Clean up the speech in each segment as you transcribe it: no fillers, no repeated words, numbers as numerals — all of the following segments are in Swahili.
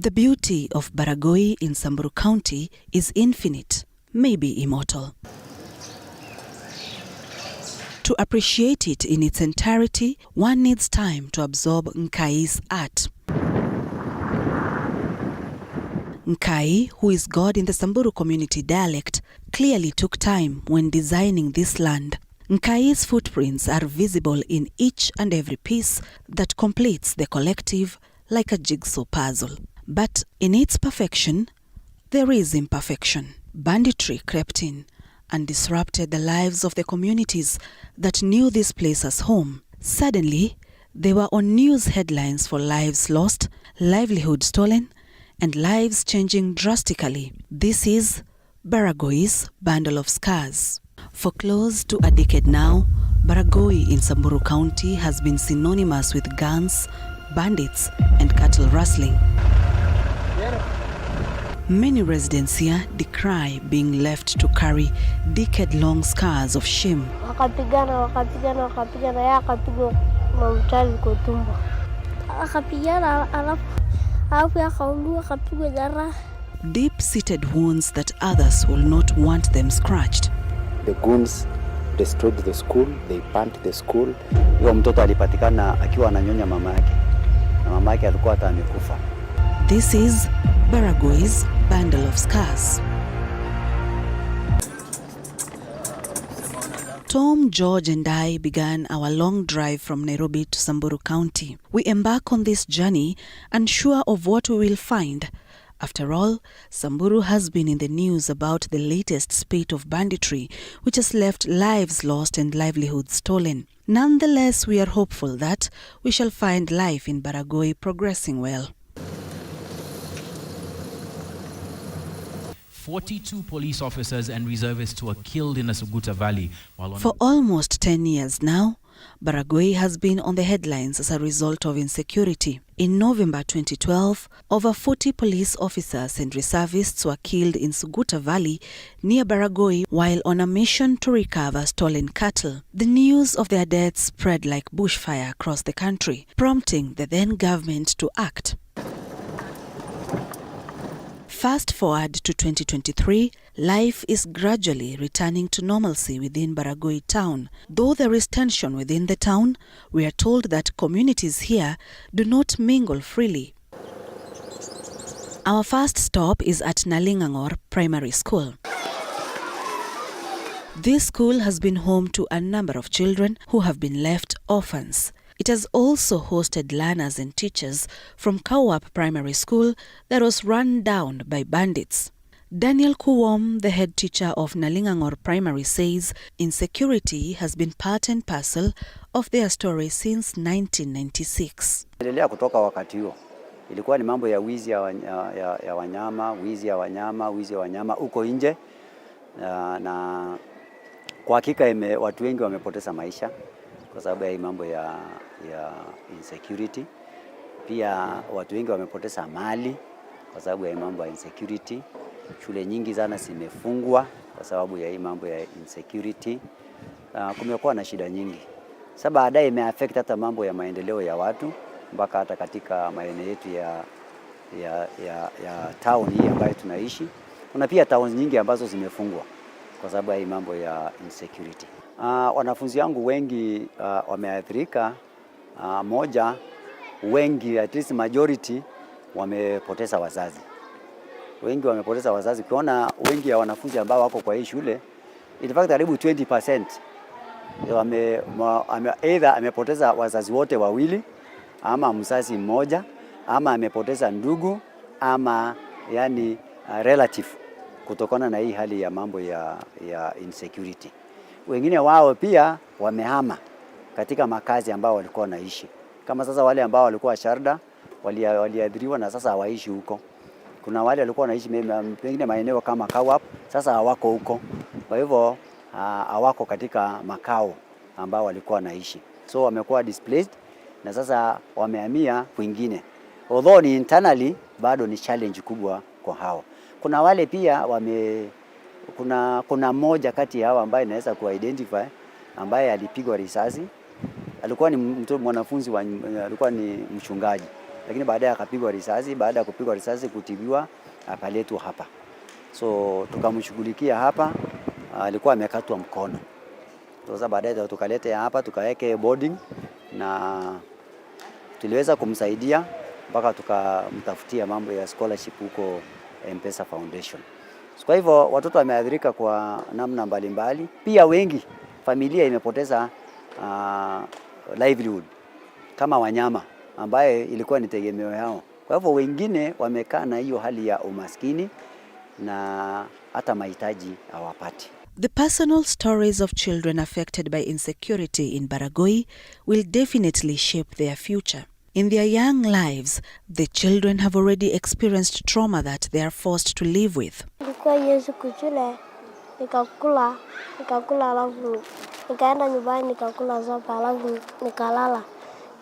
The beauty of Baragoi in Samburu County is infinite, maybe immortal. To appreciate it in its entirety, one needs time to absorb Nkai's art. Nkai, who is God in the Samburu community dialect, clearly took time when designing this land. Nkai's footprints are visible in each and every piece that completes the collective like a jigsaw puzzle. But in its perfection, there is imperfection. Banditry crept in and disrupted the lives of the communities that knew this place as home. Suddenly, they were on news headlines for lives lost, livelihood stolen, and lives changing drastically. This is Baragoi's Bundle of Scars. For close to a decade now, Baragoi in Samburu County has been synonymous with guns, bandits, and cattle rustling. Many residents here decry being left to carry decade-long scars of shame. Deep-seated wounds that others will not want them scratched. The goons destroyed the school, they burnt the school. Huyo mtoto alipatikana akiwa ananyonya mama yake. Na mama yake alikuwa hata amekufa. This is Baragoi's Bundle of Scars. Tom, George and I began our long drive from Nairobi to Samburu County. We embark on this journey unsure of what we will find. After all, Samburu has been in the news about the latest spate of banditry, which has left lives lost and livelihoods stolen. Nonetheless, we are hopeful that we shall find life in Baragoi progressing well. 42 police officers and reservists were killed in the Suguta Valley. For almost 10 years now, Baragoi has been on the headlines as a result of insecurity. In November 2012, over 40 police officers and reservists were killed in Suguta Valley near Baragoi while on a mission to recover stolen cattle. The news of their deaths spread like bushfire across the country, prompting the then government to act. Fast forward to 2023, life is gradually returning to normalcy within Baragoi town. Though there is tension within the town, we are told that communities here do not mingle freely. Our first stop is at Nalingangor Primary School. This school has been home to a number of children who have been left orphans. It has also hosted learners and teachers from Kawap Primary School that was run down by bandits. Daniel Kuwom, the head teacher of Nalingangor Primary, says insecurity has been part and parcel of their story since 1996. Kutoka wakati huo ilikuwa ni mambo ya wizi ya wanyama, wizi ya wanyama uko nje, na kwa hakika watu wengi wamepoteza maisha kwa sababu ya mambo ya insecurity. Pia watu wengi wamepoteza mali kwa sababu ya mambo ya insecurity. Shule nyingi sana zimefungwa kwa sababu ya mambo ya insecurity. Kumekuwa na shida nyingi. Sasa baadaye imeaffect hata mambo ya maendeleo ya watu mpaka hata katika maeneo yetu ya town hii ambayo tunaishi. Kuna pia towns nyingi ambazo zimefungwa kwa sababu ya mambo ya insecurity. Wanafunzi wangu wengi wameathirika. Moja, wengi at least majority wamepoteza wazazi. Wengi wamepoteza wazazi. Ukiona wengi ya wanafunzi ambao wako kwa hii shule, in fact karibu 20% either amepoteza wazazi wote wawili, ama mzazi mmoja, ama amepoteza ndugu, ama yani relative, kutokana na hii hali ya mambo ya insecurity. Wengine wao pia wamehama katika makazi ambao walikuwa wanaishi. Kama sasa wale ambao walikuwa Sharda waliadhiriwa na sasa hawaishi huko. Kuna wale walikuwa wanaishi pengine maeneo kama Kawap, sasa hawako huko. Kwa hivyo hawako katika makao ambao walikuwa wanaishi. So wamekuwa displaced na sasa wamehamia kwingine. Although ni internally bado ni challenge kubwa kwa hao. Kuna wale pia kuna mmoja kati ya hao ambaye naweza kuidentify ambaye alipigwa risasi. Alikuwa ni mwanafunzi alikuwa ni mchungaji. lakini baadaye akapigwa risasi. Baada ya kupigwa risasi kutibiwa, akaletwa hapa. So tukamshughulikia hapa, alikuwa amekatwa mkono. Sasa baadaye tukalete hapa tukaweke boarding na tuliweza kumsaidia mpaka tukamtafutia mambo ya scholarship huko M-Pesa Foundation. Kwa hivyo watoto wameathirika kwa namna mbalimbali. Pia wengi familia imepoteza livelihood kama wanyama ambaye ilikuwa ni tegemeo yao. Kwa hivyo wengine wamekaa na hiyo hali ya umaskini na hata mahitaji hawapati. The personal stories of children affected by insecurity in Baragoi will definitely shape their future. In their young lives, the children have already experienced trauma that they are forced to live with. Nilikuwa Yesu kuchule, nikakula alafu nikaenda nyumbani nikakula sopa alafu nikalala.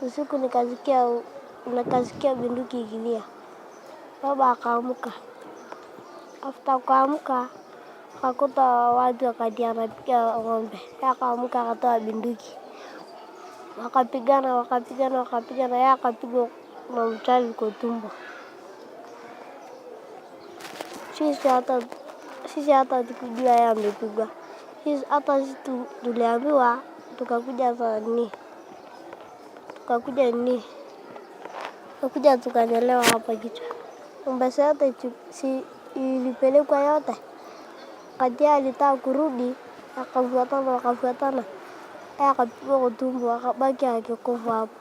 Usiku nikasikia bunduki ikilia. Baba akaamka. After kuamka akakuta watu wakadiana piga ng'ombe. Akaamka akatoa bunduki. Wakapigana, yeye akapigwa na mchali kwa tumbo. Sisi hata tukijua yeye amepigwa. Hata sisi tuliambiwa tukakuja tukanyelewa hapa kichwa. Mbese yote si ilipelekwa yote. Katia alitaka kurudi, akafuatana. Akapigwa kwa tumbo, akabaki akikufa hapo.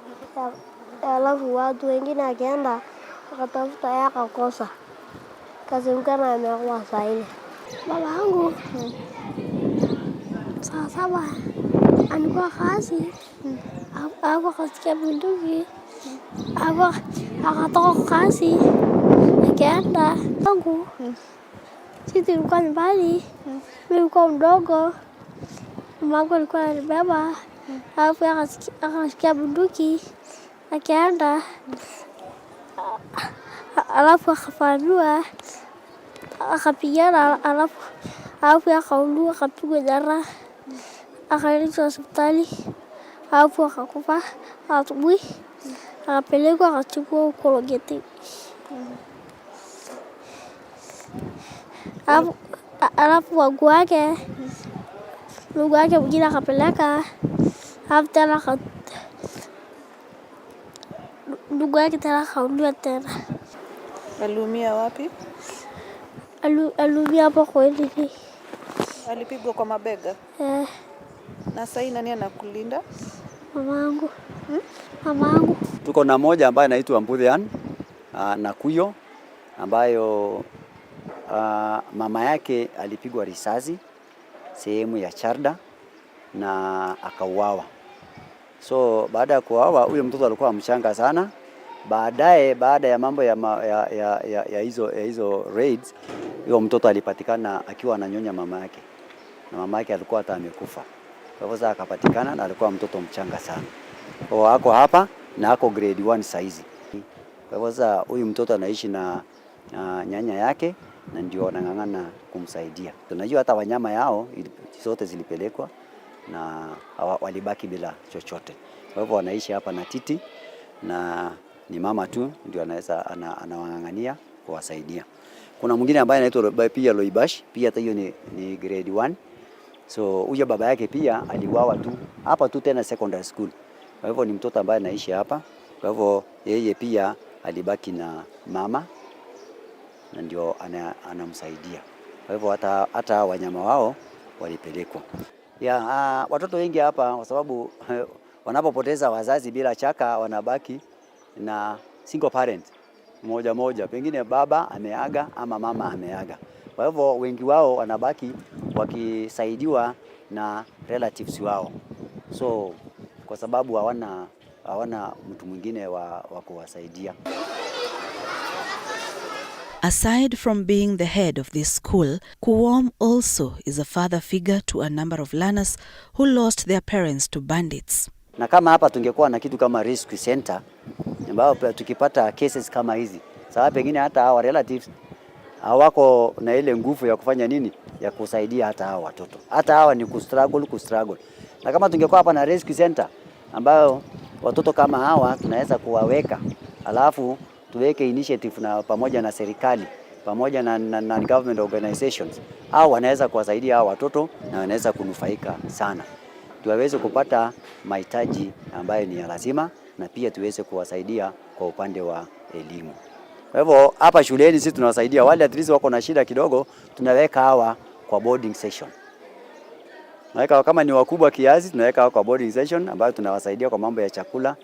Alafu watu wengine akaenda akatafuta yeye akakosa. Kasemekana amekuwa saa ile. Baba yangu saa 7 alikuwa kazi. Hapo kasikia bunduki. Hapo akatoka kazi. Akaenda tangu. Sisi tulikuwa mbali. Mimi nilikuwa mdogo. Mama alikuwa ananibeba. Hapo akasikia bunduki. Akaenda. Alafu akafanua. Akapigana alafu akaulua akapigwa jeraha. Akaletwa hospitali. Alafu akakufa. Asubuhi akapelekwa akachukua kologeti. Alafu ndugu wake mwingine akapeleka. Alafu tena ndugu wake tena akaulua tena. Aliumia wapi? Aliumia hapo kwa hivi. Alipigwa kwa mabega? Na sasa nani anakulinda? Mamangu. Mamangu. Tuko na moja ambaye anaitwa Mbudhian na Kuyo ambayo mama yake alipigwa risasi sehemu ya Charda na akauawa. So baada ya kuuawa huyo mtoto alikuwa mchanga sana. Baada ya mambo ya hizo raids, huyo mtoto alipatikana akiwa ananyonya mama yake. Na mama yake alikuwa hata amekufa. Kwa hivyo akapatikana na alikuwa mtoto mchanga sana. Kwa ako hapa na ako grade 1 saizi. Kwa hivyo huyu mtoto anaishi na nyanya yake na ndio wanang'ang'ana kumsaidia. Tunajua hata wanyama yao zote zilipelekwa na walibaki bila chochote. Kwa hivyo wanaishi hapa na titi na ni mama tu ndio anaweza anawang'ang'ania kuwasaidia. Kuna mwingine ambaye anaitwa pia Loibash, pia hata hiyo ni grade 1. So huyo baba yake pia aliuawa tu hapa tu tena secondary school. Kwa hivyo ni mtoto ambaye anaishi hapa. Kwa hivyo yeye pia alibaki na mama na ndio anamsaidia. Kwa hivyo hata wanyama wao walipelekwa. Watoto wengi hapa kwa sababu wanapopoteza wazazi bila shaka wanabaki na single parent moja. Pengine baba ameaga ama mama ameaga. Kwa hivyo wengi wao wanabaki wakisaidiwa na relatives wao. So kwa sababu hawana mtu mwingine wa kuwasaidia. Aside from being the head of this school, Kuom also is a father figure to a number of learners who lost their parents to bandits. Na kama hapa tungekuwa na kitu kama rescue center ambapo tukipata cases kama hizi, sababu pengine hata hawa relatives hawako na ile nguvu ya kufanya nini, ya kusaidia hata hawa watoto. Hata hawa ni kustruggle. Na kama tungekuwa hapa na rescue center ambayo watoto kama hawa tunaweza kuwaweka alafu tuweke initiative na pamoja na serikali, pamoja na government organizations, au wanaweza kuwasaidia hao watoto na wanaweza kunufaika sana. Tuweze kupata mahitaji ambayo ni ya lazima na pia tuweze kuwasaidia kwa upande wa elimu. Kwa hivyo hapa shuleni sisi tunawasaidia wale at least wako na shida kidogo, tunaweka hawa kwa boarding session. Tunaweka kama ni wakubwa kiasi, tunaweka hawa kwa boarding session ambayo tunawasaidia kwa mambo ya chakula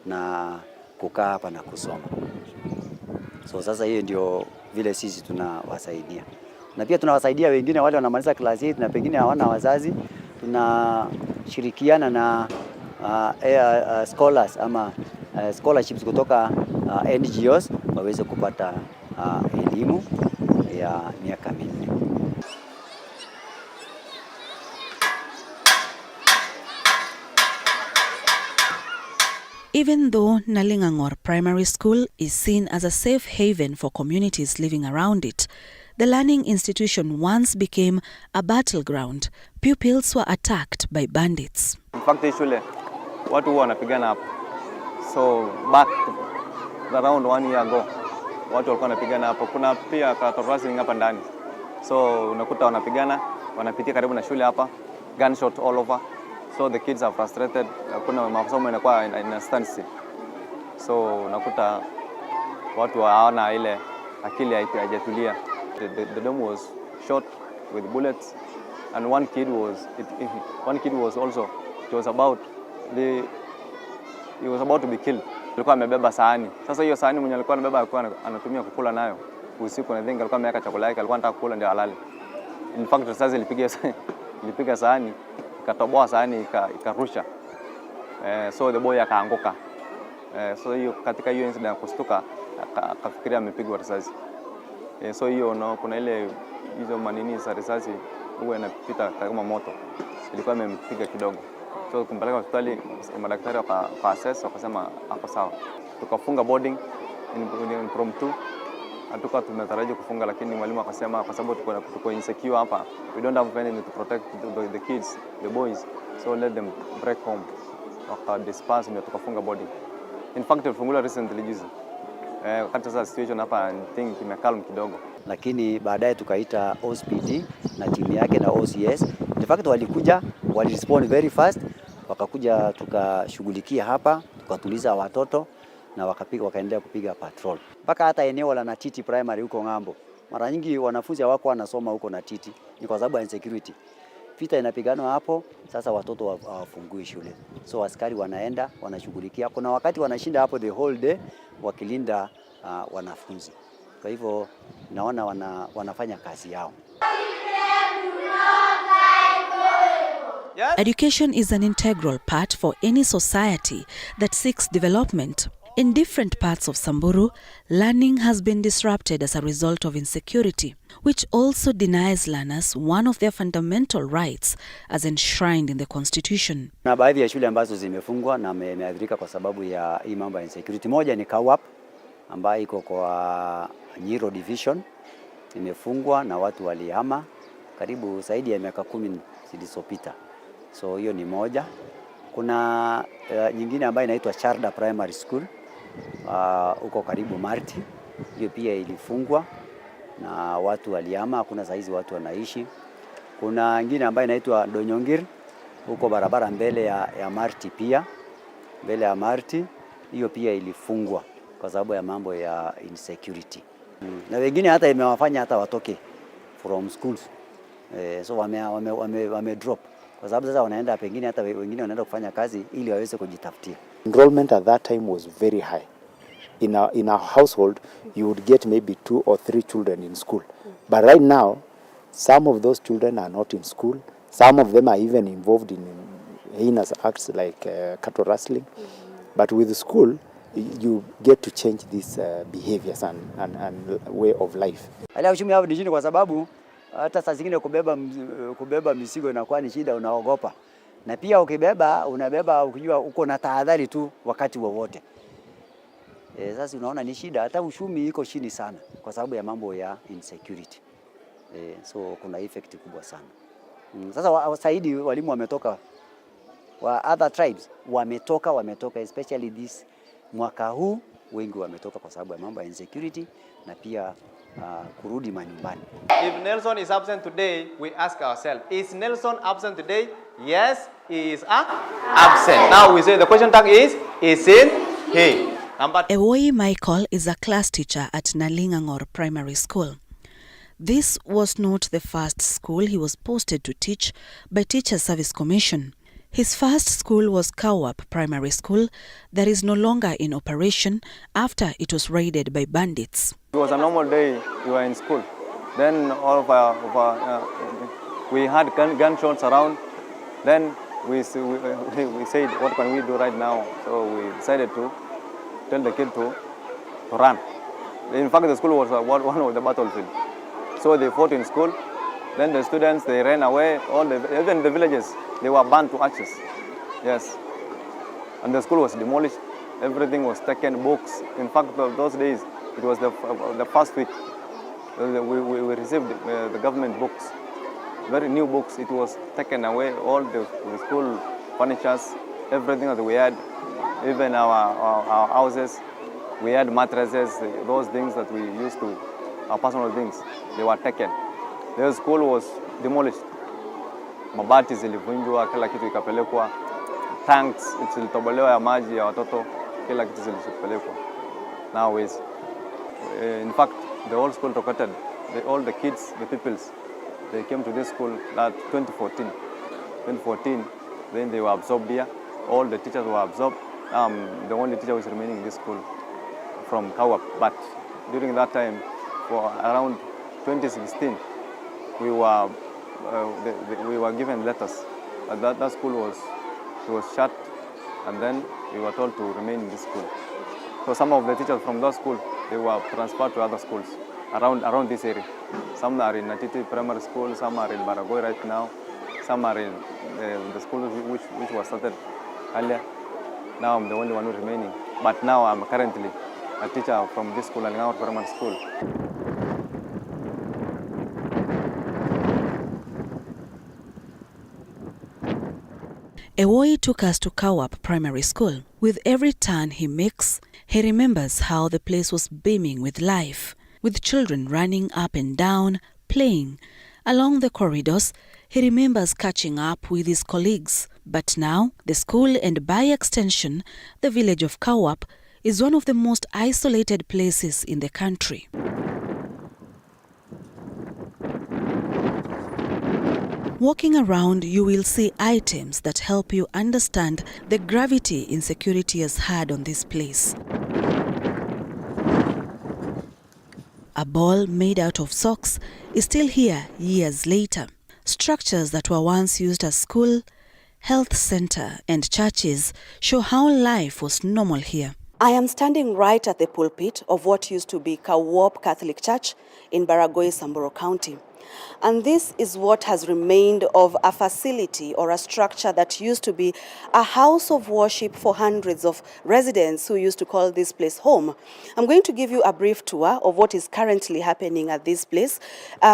na kukaa hapa na kusoma. So sasa hiyo ndio vile sisi tunawasaidia. Na pia tunawasaidia wengine wale wanamaliza class 8 na pengine hawana wazazi, tunashirikiana na scholars ama scholarships kutoka NGOs waweze kupata elimu ya miaka minne. Even though Nalingangor Primary School is seen as a safe haven for communities living around it, the learning institution once became a battleground. Pupils were attacked by bandits. In fact, shule watu huwa wanapigana hapo. So back around 1 year ago, watu walikuwa wanapigana hapo. Kuna pia rustling hapa ndani. So unakuta wanapigana, wanapitia karibu na shule hapa, gunshot all over. So the kids are frustrated. Kuna masomo yanakuwa in a standstill. So unakuta watu hawana ile akili haijatulia. The dome was shot with bullets, and one kid was also, he was about to be killed. Alikuwa amebeba sahani. Sasa hiyo sahani mwenye alikuwa amebeba alikuwa anatumia kukula nayo usiku, na think alikuwa ameweka chakula yake, alikuwa anataka kukula ndio halali. In fact sasa ilipiga sahani, ikatoboa sahani, ikarusha. So the boy akaanguka. So hiyo katika hiyo incident kustuka akafikiria amepigwa risasi. So hiyo kuna ile hizo manini za risasi huwa inapita kama moto. Ilikuwa imempiga kidogo. So kumpeleka hospitali, madaktari waka assess wakasema hapo sawa. Tukafunga boarding in prom 2. Hatukuwa tumetaraji kufunga, lakini mwalimu akasema kwa sababu tuko insecure hapa, we don't have anything to protect the kids, the boys, so let them break home. Waka disperse ndio tukafunga boarding. In fact tulifungula recently juzi. Wakati sasa situation hapa I think imekalm kidogo. Lakini baadaye tukaita OSPD na timu yake na OCS. In fact walikuja, respond very fast, wakakuja tukashughulikia hapa, tukatuliza watoto na wakaendelea kupiga patrol. Mpaka hata eneo la Natiti Primary huko ng'ambo. Mara nyingi wanafunzi hawako wanasoma huko Natiti, ni kwa sababu ya insecurity. Vita inapiganwa hapo, sasa watoto hawafungui shule. So askari wanaenda, wanashughulikia. Kuna wakati wanashinda hapo the whole day wakilinda wanafunzi. Kwa hivyo naona wanafanya kazi yao. Education is an integral part for any society that seeks development. In different parts of Samburu, learning has been disrupted as a result of insecurity, which also denies learners one of their fundamental rights as enshrined in the Constitution. Na baadhi ya shule ambazo zimefungwa na imeathirika kwa sababu ya hii mambo ya insecurity. Moja ni Kawap ambayo iko kwa Nyiro Division, imefungwa na watu walihama karibu zaidi ya miaka 10 zilizopita. So hiyo ni moja. Kuna nyingine ambayo inaitwa Charda Primary School uko karibu Marti, hiyo pia ilifungwa na watu walihama, hakuna saizi watu wanaishi. Kuna nyingine ambayo inaitwa Donyongir huko barabara mbele ya Marti pia, mbele ya Marti, hiyo pia ilifungwa kwa sababu ya mambo ya insecurity. Na wengine hata imewafanya hata watoke from schools. So wame drop kwa sababu sasa wanaenda pengine hata wengine wanaenda kufanya kazi ili waweze kujitafutia. Enrollment at that time was very high. In a household you would get maybe 2 or 3 children in school. But right now some of those children are not in school. Some of them are even involved in heinous acts like cattle rustling. But with the school you get to change these behaviors and way of life. Hali ya uchumi hapo ni chini kwa sababu hata saa zingine kubeba mizigo inakuwa ni shida, unaogopa. Na pia unabeba ukijua uko na tahadhari tu wakati wowote. Sasa unaona ni shida, hata uchumi iko chini sana kwa sababu ya mambo ya insecurity. So kuna effect kubwa sana. Sasa wasaidi walimu wametoka, wa other tribes wametoka especially this mwaka huu wengi wametoka kwa sababu ya mambo ya insecurity na pia kurudi manyumbani. If Nelson is absent today, we ask ourselves, is Nelson absent today? Yes, he is absent. Now we say the question tag is in he? Ewoi Michael is a class teacher at Nalingangor Primary School. This was not the first school he was posted to teach by Teacher Service Commission. His first school was Kawap Primary School that is no longer in operation after it was raided by bandits. It was a normal day, we were in school. Then all of our we had gunshots around. Then we said, what can we do right now? So we decided to tell the kid to run. In fact, the school was one of the battlefield. So they fought in school. Then the students, they ran away. Even the villages, they were burned to ashes. Yes. And the school was demolished. Everything was taken, books. In fact, those days, it was the first week. We received the government books, very new books. It was taken away, all the school furnitures, everything that we had, even our houses. We had mattresses, those things that we used to, our personal things, they were taken. The school was demolished. Mabati zilivunjwa, kila kitu ikapelekwa. Tanks zilitobolewa ya maji ya watoto, kila kitu zilipelekwa. Now is, in fact, the whole school rocketed. All the kids, the pupils, they came to this school that 2014. 2014, then they were absorbed here. All the teachers were absorbed. The only teacher was remaining in this school from Kawap. But during that time, for around 2016, we were given letters. That school was shut, and then we were told to remain in this school. So some of the teachers from that school, they were transferred to other schools around this area. Some are in Natiti Primary School, some are in Baragoi right now, some are in the school which was started earlier. Now I'm the only one who's remaining. But now I'm currently a teacher from this school, Nalingangor Primary School. Ewoi took us to Kawap Primary School. With every turn he makes, he remembers how the place was beaming with life, with children running up and down, playing. Along the corridors, he remembers catching up with his colleagues. But now, the school and by extension, the village of Kawap is one of the most isolated places in the country. Walking around, you will see items that help you understand the gravity insecurity has had on this place. A ball made out of socks is still here years later. Structures that were once used as school, health center, and churches show how life was normal here. I am standing right at the pulpit of what used to be Kawap Catholic Church in Baragoi, Samburu County. And this is what has remained of a facility or a structure that used to be a house of worship for hundreds of residents who used to call this place home. I'm going to give you a brief tour of what is currently happening at this place.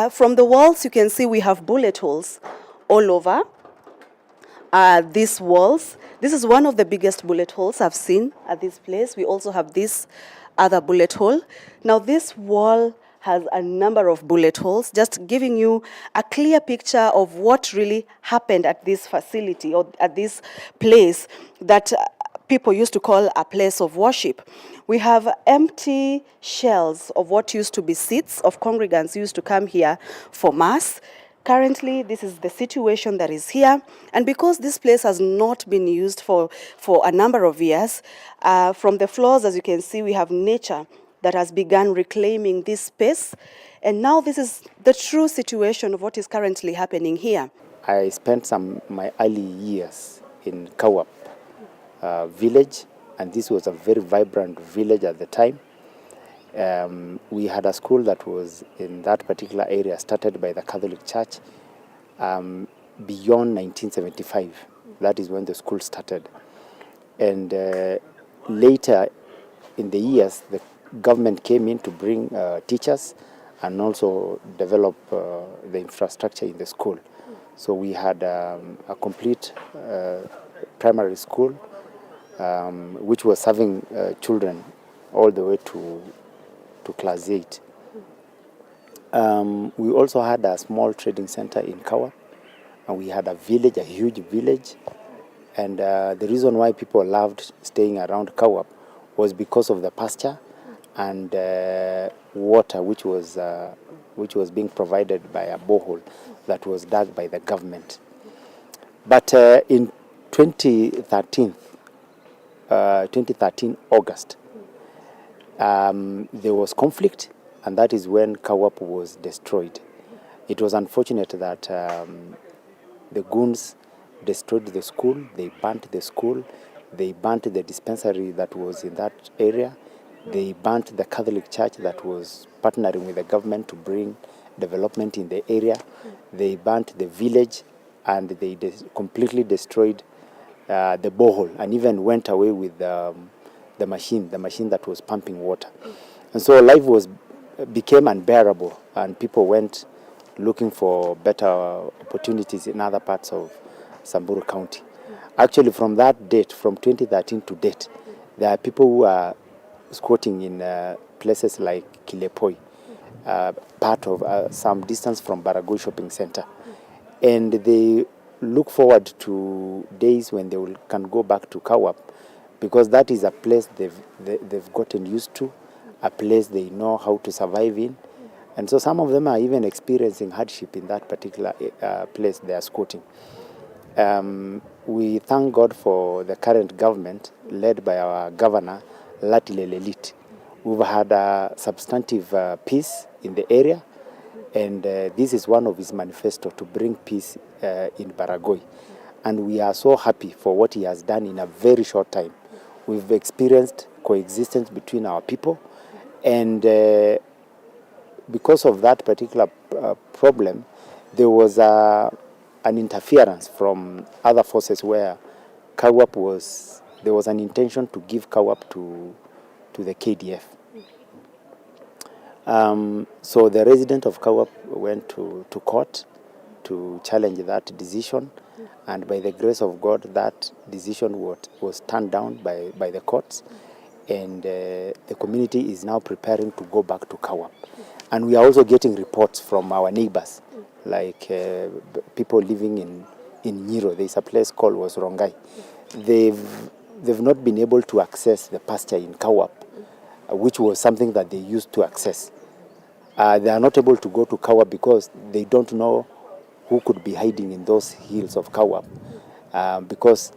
From the walls, you can see we have bullet holes all over these walls. This is one of the biggest bullet holes I've seen at this place. We also have this other bullet hole. Now this wall has a number of bullet holes, just giving you a clear picture of what really happened at this facility or at this place that people used to call a place of worship. We have empty shells of what used to be seats of congregants who used to come here for mass. Currently, this is the situation that is here. And because this place has not been used for a number of years, from the floors, as you can see, we have nature that has begun reclaiming this space. And now this is the true situation of what is currently happening here. I spent my early years in Kawap village, and this was a very vibrant village at the time. We had a school that was in that particular area, started by the Catholic Church beyond 1975. That is when the school started. And later in the years, the government came in to bring teachers and also develop the infrastructure in the school. So we had a complete primary school which was serving children all the way to class 8. We also had a small trading center in Kawap, and we had a village, a huge village. And the reason why people loved staying around Kawap was because of the pasture and water, which was being provided by a borehole that was dug by the government. But in 2013 August, there was conflict, and that is when Kawap was destroyed. It was unfortunate that the goons destroyed the school, they burnt the school, they burnt the dispensary that was in that area, they burnt the Catholic church that was partnering with the government to bring development in the area, they burnt the village, and they completely destroyed the borehole, and even went away with the machine that was pumping water. And so life became unbearable, and people went looking for better opportunities in other parts of Samburu County. Actually, from that date, from 2013 to date, there are people who are squatting in places like Kilepoi, part of some distance from Baragoi Shopping Center. And they look forward to days when they can go back to Kawap, because that is a place they've gotten used to, a place they know how to survive in. And so some of them are even experiencing hardship in that particular place they are squatting. We thank God for the current government led by our governor, Latile Lelit. We've had a substantive peace in the area, and this is one of his manifesto to bring peace in Baragoi. And we are so happy for what he has done in a very short time. We've experienced coexistence between our people, and because of that particular problem, there was an interference from other forces where Kawap there was an intention to give Kawap to the KDF. So the resident of Kawap went to court to challenge that decision, and by the grace of God, that decision was turned down by the courts, and the community is now preparing to go back to Kawap. And we are also getting reports from our neighbors, like people living in Nyiro. There's a place called Rongai. They've not been able to access the pasture in Kawap, which was something that they used to access. They are not able to go to Kawap because they don't know who could be hiding in those hills of Kawap, because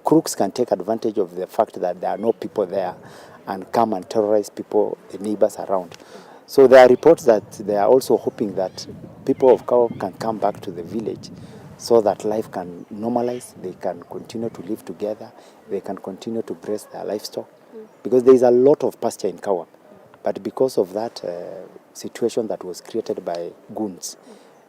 crooks can take advantage of the fact that there are no people there and come and terrorize people, the neighbors around. So there are reports that they are also hoping that people of Kawap can come back to the village so that life can normalize, they can continue to live together, they can continue to graze their livestock, because there is a lot of pasture in Kawap. But because of that situation that was created by goons,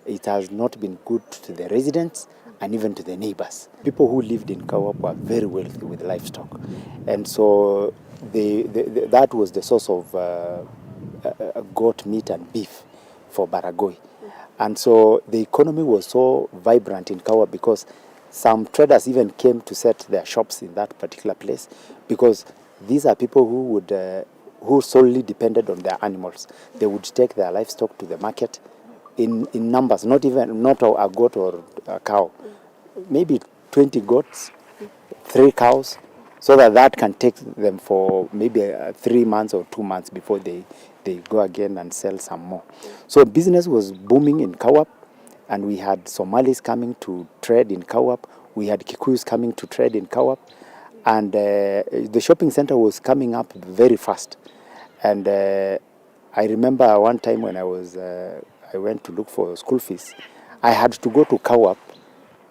it has not been good to the residents and even to the neighbors. People who lived in Kawap were very wealthy with livestock. And so that was the source of goat meat and beef for Baragoi. And so the economy was so vibrant in Kawap because some traders even came to set their shops in that particular place, because these are people who solely depended on their animals. They would take their livestock to the market in numbers, not a goat or a cow, maybe 20 goats, 3 cows, so that can take them for maybe 3 months or 2 months before they go again and sell some more. So business was booming in Kawap, and we had Somalis coming to trade in Kawap. We had Kikuyus coming to trade in Kawap, and the shopping center was coming up very fast. And I remember one time when I went to look for school fees, I had to go to Kawap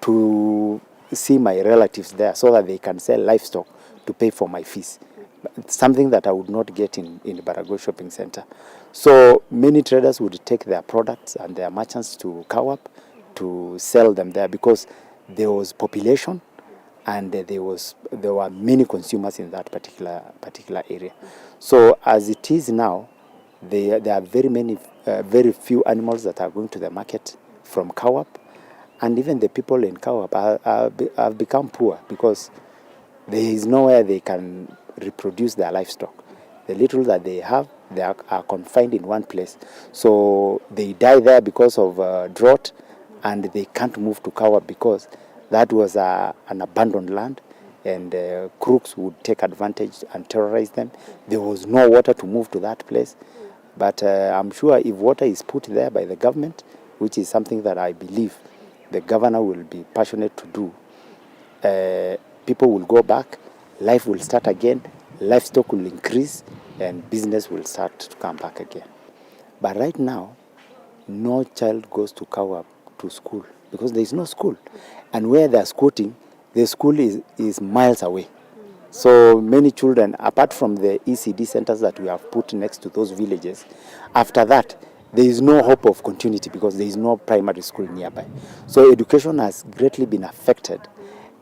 to see my relatives there so that they can sell livestock to pay for my fees. Something that I would not get in the Baragoi Shopping Center. So many traders would take their products and their merchants to Kawap to sell them there, because there was population and there were many consumers in that particular area. So as it is now, there are very few animals that are going to the market from Kawap, and even the people in Kawap have become poor because there is nowhere they can reproduce their livestock. The little that they have, they are confined in one place. So they die there because of drought, and they can't move to Kawa because that was an abandoned land, and crooks would take advantage and terrorize them. There was no water to move to that place. But I'm sure if water is put there by the government, which is something that I believe the governor will be passionate to do, people will go back, life will start again, livestock will increase, and business will start to come back again. But right now, no child goes to Kawa to school because there is no school. And where they are squatting, the school is miles away. So many children, apart from the ECD centers that we have put next to those villages, after that, there is no hope of continuity because there is no primary school nearby. So education has greatly been affected,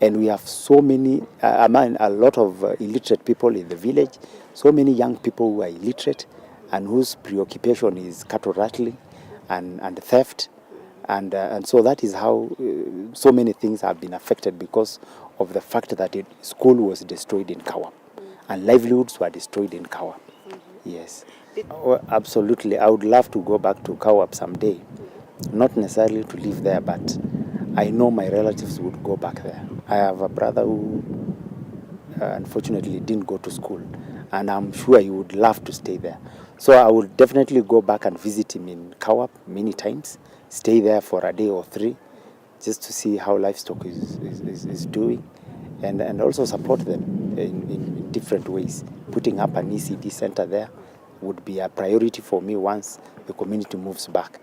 and we have so many, a lot of illiterate people in the village, so many young people who are illiterate and whose preoccupation is cattle rattling and theft. And so that is how so many things have been affected because of the fact that school was destroyed in Kawa and livelihoods were destroyed in Kawa. Yes. Oh, absolutely. I would love to go back to Kawa someday. Not necessarily to live there, but I know my relatives would go back there. I have a brother who unfortunately didn't go to school, and I'm sure he would love to stay there. So I would definitely go back and visit him in Kawa many times, stay there for a day or 3, just to see how livestock is doing, and also support them in different ways. Putting up an ECD center there would be a priority for me once the community moves back,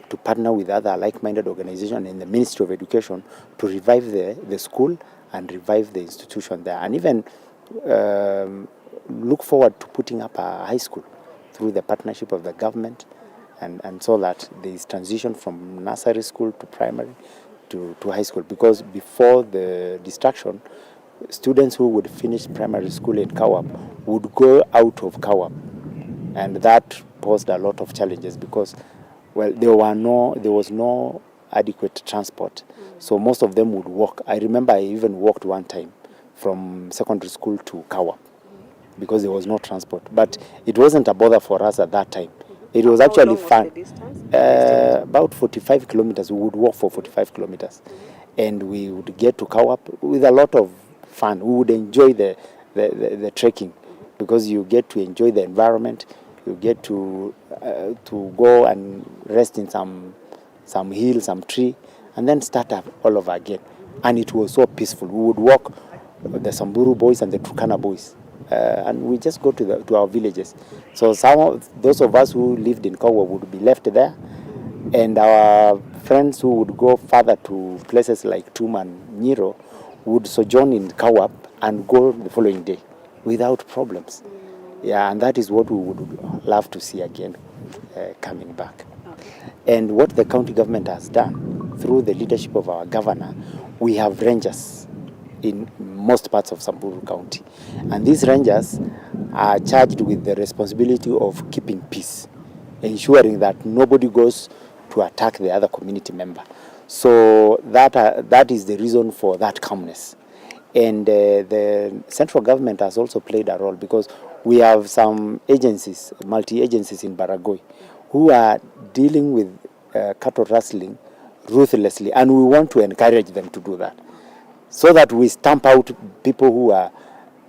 to partner with other like-minded organizations in the Ministry of Education to revive the school and revive the institution there, and even look forward to putting up a high school through the partnership of the government, and so that there is transition from nursery school to primary to high school. Because before the destruction, students who would finish primary school in Kawap would go out of Kawap, and that posed a lot of challenges because, well, there was no adequate transport, so most of them would walk. I remember I even walked one time from secondary school to Kawap because there was no transport, but it wasn't a bother for us at that time. It was actually fun. About 45 kilometers. We would walk for 45 kilometers, and we would get to Kawap with a lot of fun. We would enjoy the trekking because you get to enjoy the environment. You get to go and rest in some hill, some tree, and then start up all over again. And it was so peaceful. We would walk the Samburu boys and the Turkana boys, and we just go to our villages. So those of us who lived in Kawa would be left there, and our friends who would go further to places like Tum and Nyiro would sojourn in Kawap and go the following day without problems. Yeah, and that is what we would love to see again coming back. And what the county government has done through the leadership of our governor, we have rangers in most parts of Samburu County. And these rangers are charged with the responsibility of keeping peace, ensuring that nobody goes to attack the other community member. So that is the reason for that calmness. And the central government has also played a role because we have some agencies, multi-agencies in Baragoi, who are dealing with cattle rustling ruthlessly, and we want to encourage them to do that, so that we stamp out people who are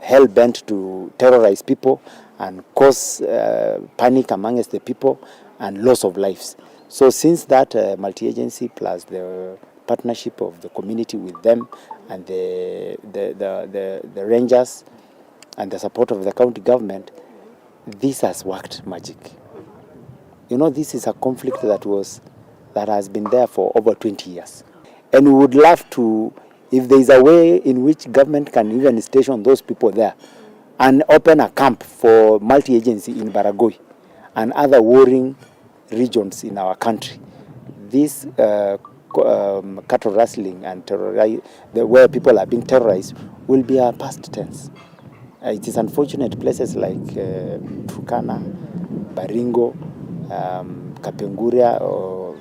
hell-bent to terrorize people and cause panic amongst the people and loss of lives. So since that multi-agency plus the partnership of the community with them and the rangers and the support of the county government, this has worked magic. You know, this is a conflict that has been there for over 20 years. And we would love to, if there is a way in which government can even station those people there and open a camp for multi-agency in Baragoi and other warring regions in our country, this cattle rustling and where people are being terrorized will be a past tense. It is unfortunate places like Turkana, Baringo, Kapenguria, or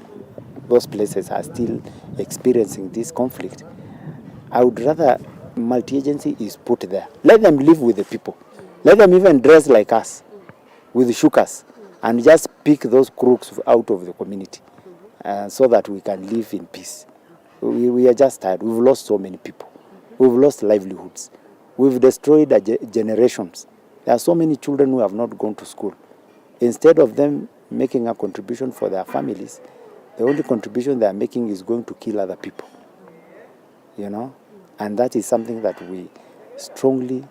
those places are still experiencing this conflict. I would rather multi-agency is put there. Let them live with the people. Let them even dress like us. with shookers and just pick those crooks out of the community so that we can live in peace. We are just tired. We've lost so many people. We've lost livelihoods. We've destroyed generations. There are so many children who have not gone to school. Instead of them making a contribution for their families, the only contribution they are making is going to kill other people. You know? And that is something that we strongly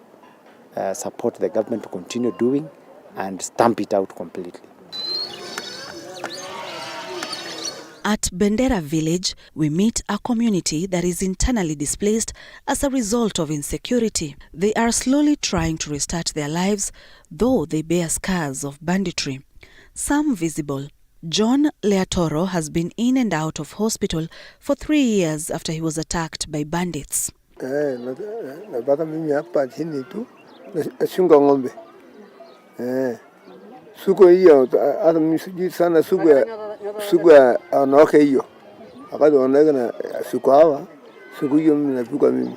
support the government to continue doing and stamp it out completely. At Bendera village, we meet a community that is internally displaced as a result of insecurity. They are slowly trying to restart their lives, though they bear scars of banditry. Some visible. John Leatoro has been in and out of hospital for 3 years after he was attacked by bandits. Suko hiyo hata mimi sana suko anaoke hiyo akati wanaona suko hawa suko hiyo mimi napigwa mimi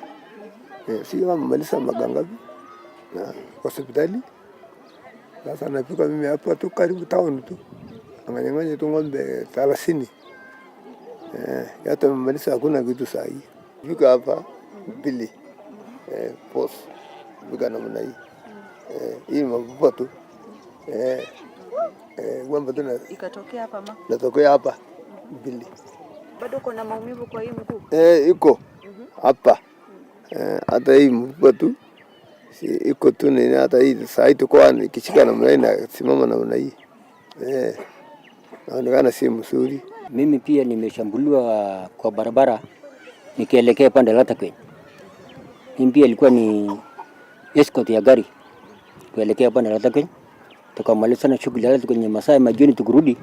sio kama malisa maganga na hospitali sasa napigwa mimi hapa tu karibu town tu anganyang'anya tu ng'ombe 30 hata malisa hakuna kitu sahihi fika hapa bili post bika namna hii hii mabupa tu wamba tuna Ikatokea hapa ma? Natokea hapa Bili. Bado kuna maumivu kwa hii mguu? Iko hapa. Hata hii mguu tu iko tu ni hata hii saa tuko nikishika na mlaina simama na mna hii. Naonekana si mzuri. Mimi pia nimeshambuliwa kwa barabara nikielekea pande la Takwe. Mimi pia ilikuwa ni escort ya gari kuelekea pande la Takwe. Tukamaliza na shughuli yetu kwenye masaa ya jioni tukurudi,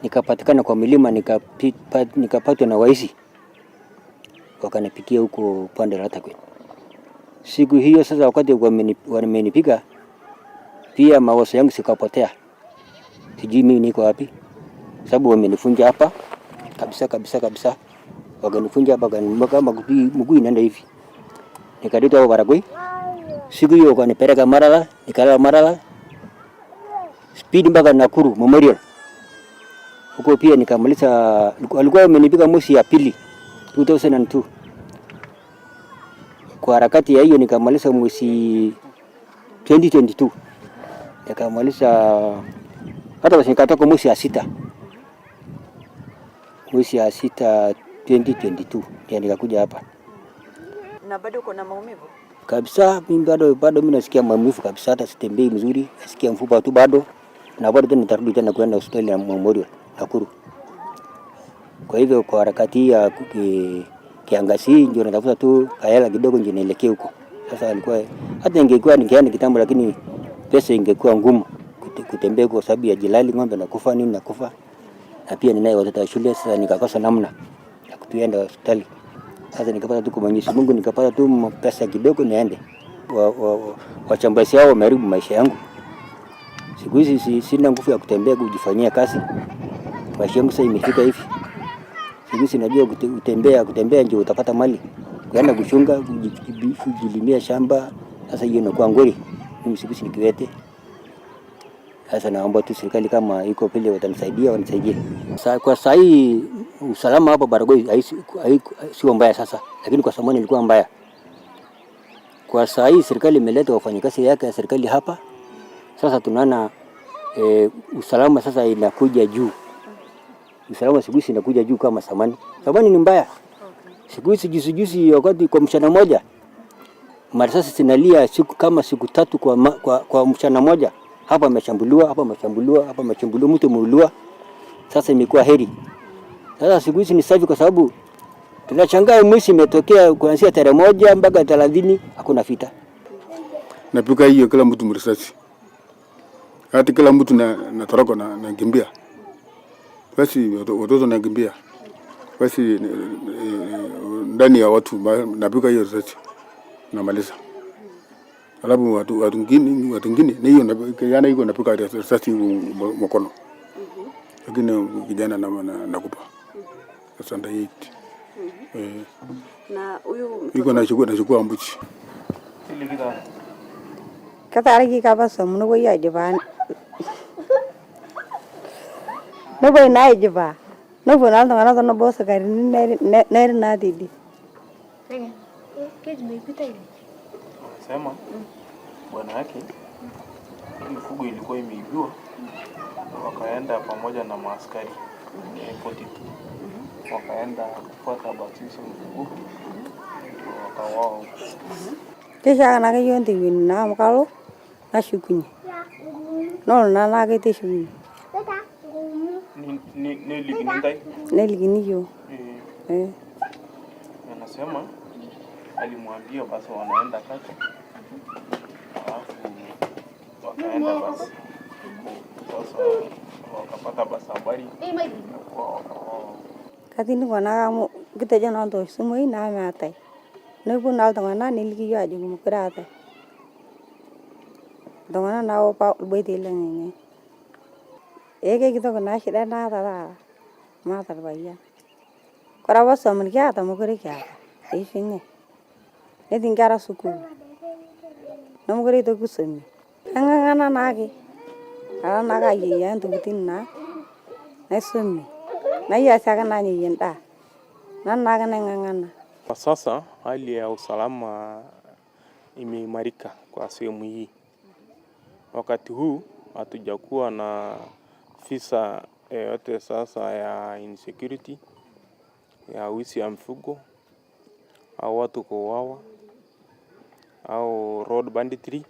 nikapatikana kwa milima nikapatwa na waizi wakanipikia huko upande la Takwe. Siku hiyo sasa wakati wamenipiga pia mawazo yangu sikapotea, sijui mimi niko wapi sababu wamenifunja hapa kabisa wakanifunja hapa kama mguu inaenda hivi. Nikaletwa kwa Baragoi. Siku hiyo wakanipeleka Marala, nikalala Marala speed mpaka Nakuru Memorial. Huko pia nikamaliza, walikuwa wamenipiga mwezi ya pili 2002. Kwa harakati ya hiyo nikamaliza mwezi 2022. Nikamaliza hata basi nikatoka mwezi ya 6. Mwezi ya 6 2022 ndio nikakuja hapa. Na bado kuna maumivu? Kabisa mimi bado mimi nasikia maumivu kabisa, hata sitembei mzuri, nasikia mfupa tu bado. Na bado tena nitarudi tena kwenda hospitali ya Memorial Nakuru. Kwa hivyo kwa harakati ya kiangazi ndio natafuta tu hela kidogo ndio nielekee huko. Sasa alikuwa hata ingekuwa ningeenda kitambo, lakini pesa ingekuwa ngumu kutembea kwa sababu ya jilali ng'ombe nakufa nini nakufa. Na pia ninaye watoto wa shule, sasa nikakosa namna ya kuenda hospitali. Sasa nikapata tu kwa Mwenyezi Mungu, nikapata tu pesa kidogo niende. Wachambazi hao wameharibu maisha yangu. Siku hizi sina nguvu ya kutembea kujifanyia kazi. Maisha yangu sasa imefika hivi. Siku hizi najua kutembea ndio utapata mali. Kwenda kuchunga, kujilimia shamba, sasa hiyo inakuwa ngori. Mimi siku hizi nikiwete. Sasa naomba tu serikali kama iko pale wanisaidie. Kwa saa hii usalama hapa Baragoi sio mbaya sasa, lakini kwa zamani ilikuwa mbaya. Kwa saa hii serikali imeleta wafanyakazi yake ya serikali hapa. Sasa tunaona usalama sasa inakuja juu. Usalama siku hizi inakuja juu kama zamani. Zamani ni mbaya. Siku hizi juzi wakati kwa mchana moja marisasi zinalia siku 3 kwa mchana moja. Hapa ameshambuliwa, mtu muuliwa. Sasa imekuwa heri. Sasa siku hizi ni safi kwa sababu tunachangaa mwezi imetokea kuanzia tarehe 1 mpaka 30 hakuna vita. Napika hiyo kila mtu mrisasi. Hata kila mtu natoroka na kimbia. Basi watoto nakimbia. Basi ndani ya watu napika hiyo risasi. Namaliza. Alafu watu wengine na hiyo kijana yuko napika risasi mkono. Lakini kijana nakupa. Sasa ndio hii. Na huyu yuko nachukua mbuchi. Katara ki ka basa mun go ya diban Nobo inaijiba. Nobo naldo ngana tono bosa kari neri na didi. Keji meipita hivi. Sema bwana yake mifugo ilikuwa imeibiwa, wakaenda pamoja na maaskari 42 wakaenda kufuata batisho mfugo wakawao. Kisha kana kiyonti win na mkalo na shukunyi. No na kete shukunyi. Ni liginingai? Ne liginiyo. Anasema alimwambia basi wanaenda kati. Alafu wakaenda basi. Sasa wakapata basi habari. Katini kona kamo kita jana ndo sumo ina matai. Nebu nal tangana nilgiyo aja kumukura atai. Tangana na opa ubete lenye. Eke kita kona shida na tara. Mata baya. Kora basa mulkia ata mukure kya. Ishinge. Edingara suku. Namukure to kusemi. Ngana nage. Ala naga yiya ntukutin na. Nasumi. Na iya saka nani yenda. Na naga ngana. Kwa sasa hali ya usalama imeimarika kwa sehemu hii. Wakati huu hatujakuwa na visa yote sasa ya insecurity, ya wizi ya mifugo, au watu kuuawa, au road banditry.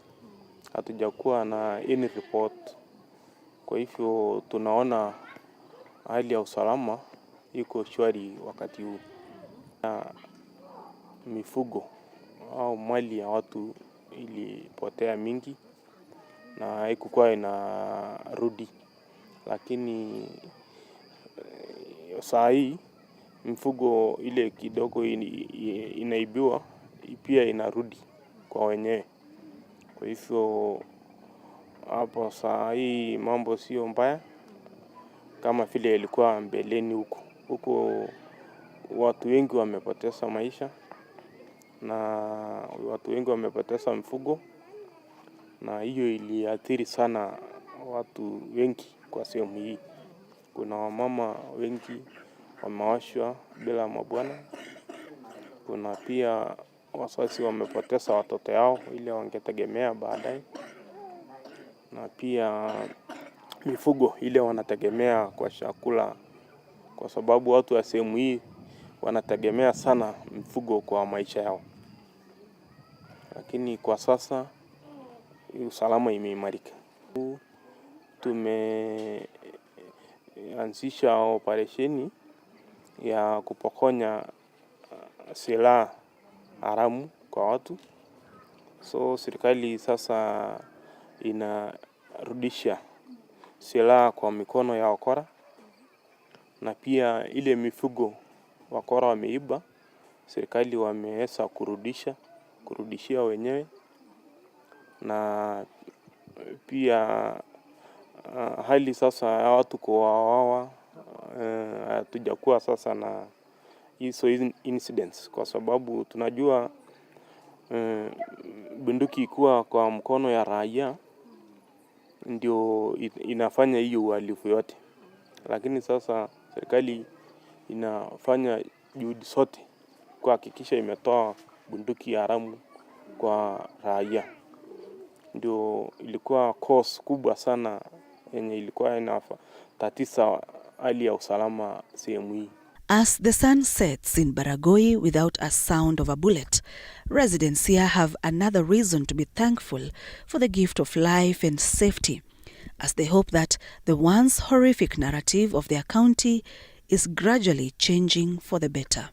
Hatujakuwa na any report. Kwa hivyo tunaona hali ya usalama iko shwari wakati huu. Mifugo au mali ya watu ilipotea mingi na haikuwa inarudi, lakini saa hii mifugo ile kidogo inaibiwa pia inarudi kwa wenyewe. Kwa hivyo hapo saa hii mambo sio mbaya kama vile ilikuwa mbeleni huko. Huko watu wengi wamepoteza maisha na watu wengi wamepoteza mifugo, na hiyo iliathiri sana watu wengi kwa sehemu hii. Kuna wamama wengi wamewashwa bila mabwana. Kuna pia wazazi wamepoteza watoto yao ile wangetegemea baadaye, na pia mifugo ile wanategemea kwa chakula, kwa sababu watu wa sehemu hii wanategemea sana mifugo kwa maisha yao. Lakini kwa sasa usalama imeimarika. Tumeanzisha operesheni ya kupokonya silaha haramu kwa watu. So serikali sasa inarudisha silaha kwa mikono ya wakora, na pia ile mifugo wakora wameiba, serikali wameweza kurudishia wenyewe. Na pia hali sasa ya watu kuuawa hatujakuwa sasa na hizo incidents, kwa sababu tunajua bunduki ikuwa kwa mkono ya raia ndio inafanya hiyo uhalifu yote. Lakini sasa serikali inafanya juhudi zote kuhakikisha imetoa bunduki haramu kwa raia. Ndio ilikuwa cause kubwa sana yenye ilikuwa inatatiza hali ya usalama sehemu hii. As the sun sets in Baragoi without a sound of a bullet, residents here have another reason to be thankful for the gift of life and safety, as they hope that the once horrific narrative of their county is gradually changing for the better.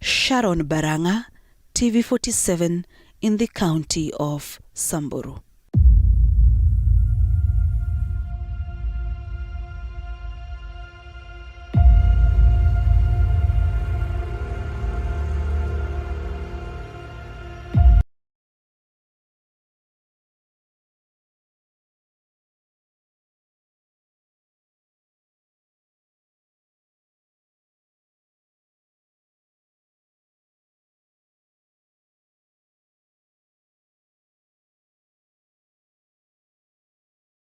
Sharon Barang'a, TV47 in the county of Samburu.